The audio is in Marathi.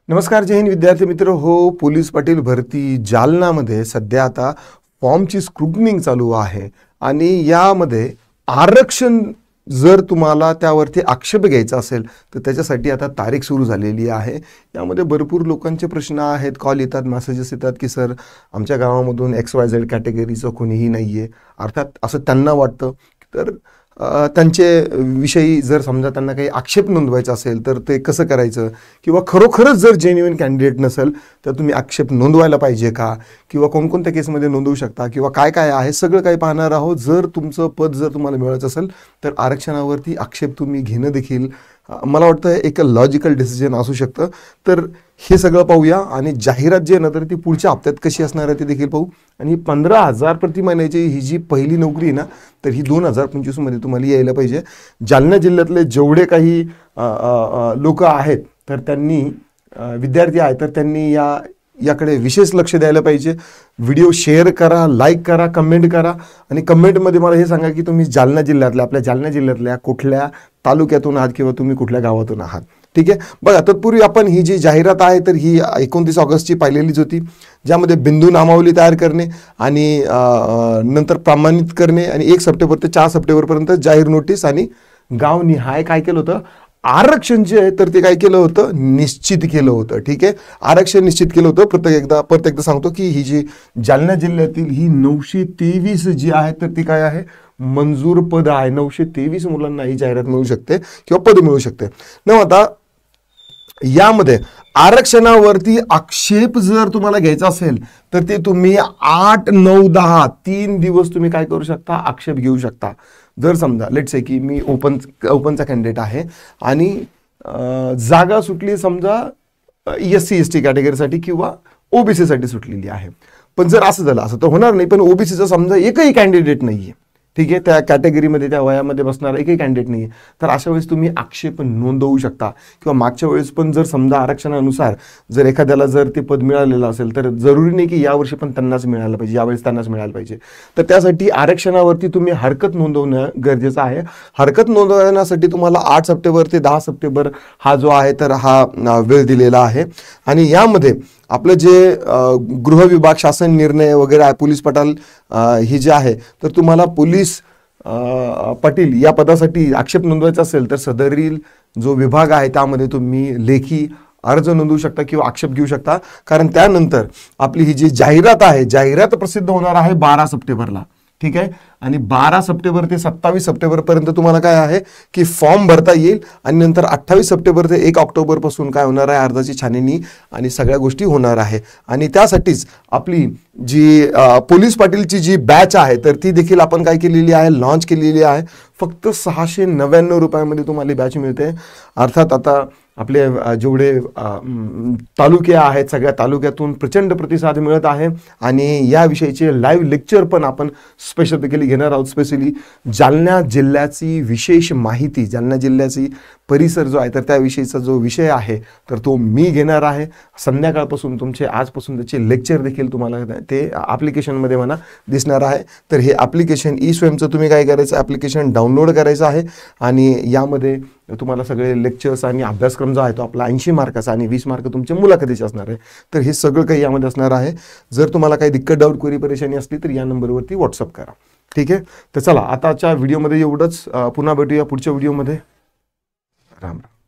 नमस्कार, जय हिंद विद्यार्थी मित्र हो. पोलीस पाटील भरती जालनामध्ये सध्या आता फॉर्मची स्क्रुटनिंग चालू आहे आणि यामध्ये आरक्षण जर तुम्हाला त्यावरती आक्षेप घ्यायचा असेल तर त्याच्यासाठी आता तारीख सुरू झालेली आहे. यामध्ये भरपूर लोकांचे प्रश्न आहेत, कॉल येतात, मेसेजेस येतात की सर आमच्या गावामधून XYZ कॅटेगरीचं कोणीही नाही आहे. अर्थात असं त्यांना वाटतं. तर त्यांचे विषयी जर समजा त्यांना काही आक्षेप नोंदवायचा असेल तर ते कसं करायचं, किंवा खरोखरच जर जेन्युइन कॅन्डिडेट नसेल तर तुम्ही आक्षेप नोंदवायला पाहिजे का, किंवा कोणकोणत्या केसमध्ये नोंदवू शकता, किंवा काय काय आहे सगळं काही पाहणार आहोत. जर तुमचं पद जर तुम्हाला मिळायचं असेल तर आरक्षणावरती आक्षेप तुम्ही घेणं देखील मला वाटतं एक लॉजिकल डिसिजन असू शकतं. तर हे सगळं पाहूया आणि जाहिरात जी आहे ना तर ती पुढच्या हप्त्यात कशी असणार आहे ते देखील पाहू. आणि 15,000 प्रति महिन्याची ही जी पहिली नोकरी आहे ना तर ही 2025मध्ये तुम्हाला यायला पाहिजे. जालना जिल्ह्यातले जेवढे काही लोक आहेत तर त्यांनी विद्यार्थी आहेत तर त्यांनी याकडे विशेष लक्ष द्यायला पाहिजे. व्हिडिओ शेअर करा, लाईक करा, कमेंट करा आणि कमेंटमध्ये मला हे सांगा की तुम्ही जालना जिल्ह्यातल्या आपल्या जालना जिल्ह्यातल्या कुठल्या तालुक्यातून आहात किंवा तुम्ही कुठल्या गावातून आहात. ठीक आहे. बघा, तत्पूर्वी आपण ही जी जाहिरात आहे तर ही 29 ऑगस्टची पाहिलेलीच होती, ज्यामध्ये बिंदू नामावली तयार करणे आणि नंतर प्रमाणित करणे आणि 1 सप्टेंबर ते 4 सप्टेंबरपर्यंत जाहीर नोटीस आणि गावनिहाय काय केलं होतं, आरक्षण जे आहे तर ते काय केलं होतं, निश्चित केलं होतं. ठीक आहे, आरक्षण निश्चित केलं होतं. परत एकदा सांगतो की ही जी जालना जिल्ह्यातील ही 923 जी आहे तर ती काय आहे, मंजूर पद आहे. 923 मुलांना ही जाहिरात मिळू शकते किंवा पद मिळू शकते. न आता यामध्ये आरक्षणावरती आक्षेप जर तुम्हाला घ्यायचा असेल तर ते तुम्ही 8, 9, 10 3 दिवस तुम्ही काय करू शकता, आक्षेप घेऊ शकता. जर समजा लेट्स से की मी ओपनचा कॅन्डिडेट आहे आणि जागा सुटली समजा SC ST कॅटेगरीसाठी किंवा OBC साठी सुटलेली आहे. पण जर असं झालं, असं तर होणार नाही, पण OBCचा समजा एकही कॅन्डिडेट नाही आहे, ठीक आहे, त्या कॅटेगरीमध्ये त्या वयामध्ये बसणारा एकही कॅन्डिडेट नाही आहे, तर अशा वेळेस तुम्ही आक्षेप नोंदवू शकता. किंवा मागच्या वेळेस पण जर समजा आरक्षणानुसार जर एखाद्याला जर ते पद मिळालेलं असेल तर जरुरी नाही की यावर्षी पण त्यांनाच मिळालं पाहिजे, यावेळेस त्यांनाच मिळालं पाहिजे. तर त्यासाठी आरक्षणावरती तुम्ही हरकत नोंदवणं गरजेचं आहे. हरकत नोंदवण्यासाठी तुम्हाला 8 सप्टेंबर ते 10 सप्टेंबर हा जो आहे तर हा वेळ दिलेला आहे. आणि यामध्ये आपलं जे गृह विभाग शासन निर्णय वगैरे आहे, पोलीस पाटील ही जे आहे तर तुम्हाला पोलीस पाटील या पदासाठी आक्षेप नोंदवायचा असेल तर सदरील जो विभाग आहे त्यामध्ये तुम्ही लेखी अर्ज नोंदवू शकता किंवा आक्षेप घेऊ शकता. कारण त्यानंतर आपली ही जी जाहिरात आहे, जाहिरात प्रसिद्ध होणार आहे 12 सप्टेंबरला. ठीक आहे, आणि 12 सप्टेंबर ते 27 सप्टेंबरपर्यंत तुम्हाला काय आहे की फॉर्म भरता येईल आणि नंतर 28 सप्टेंबर ते 1 ऑक्टोबरपासून काय होणार आहे, अर्जाची छाननी आणि सगळ्या गोष्टी होणार आहे. आणि त्यासाठीच आपली जी पोलीस पाटीलची जी बॅच आहे तर ती देखील आपण काय केलेली आहे, लॉन्च केलेली आहे. फक्त 699 रुपयामध्ये तुम्हाला बॅच मिळते. अर्थात आता आपले जेवढे तालुके आहेत सगळ्या तालुक्यातून प्रचंड प्रतिसाद मिळत आहे आणि याविषयीचे लाईव्ह लेक्चर पण आपण स्पेशलपैकी घेणार आहोत. स्पेशली जालना जिल्ह्याची विशेष माहिती, जालना जिल्ह्याची परिसर जो आहे तर त्याविषयीचा जो विषय आहे तर तो मी घेणार आहे. संध्याकाळपासून तुमचे आजपासून त्याचे लेक्चर देखील तुम्हाला ते ॲप्लिकेशनमध्ये म्हणा दिसणार आहे. तर हे ॲप्लिकेशन ई-स्वयंचं तुम्ही काय करायचं, ॲप्लिकेशन डाउनलोड करायचं आहे आणि यामध्ये तुम्हाला सगळे लेक्चर्स आणि अभ्यासक्रम जो आहे तो आपला 80 मार्काचा आणि 20 मार्क तुमच्या मुलाखतीचे असणार आहे. तर हे सगळं काही यामध्ये असणार आहे. जर तुम्हाला काही दिक्कत, डाऊट, क्वेरी, परेशानी असली तर या नंबरवरती व्हॉट्सअप करा. ठीक आहे. तर चला आताच्या व्हिडिओमध्ये एवढंच. पुन्हा भेटूया पुढच्या व्हिडिओमध्ये. राम राम.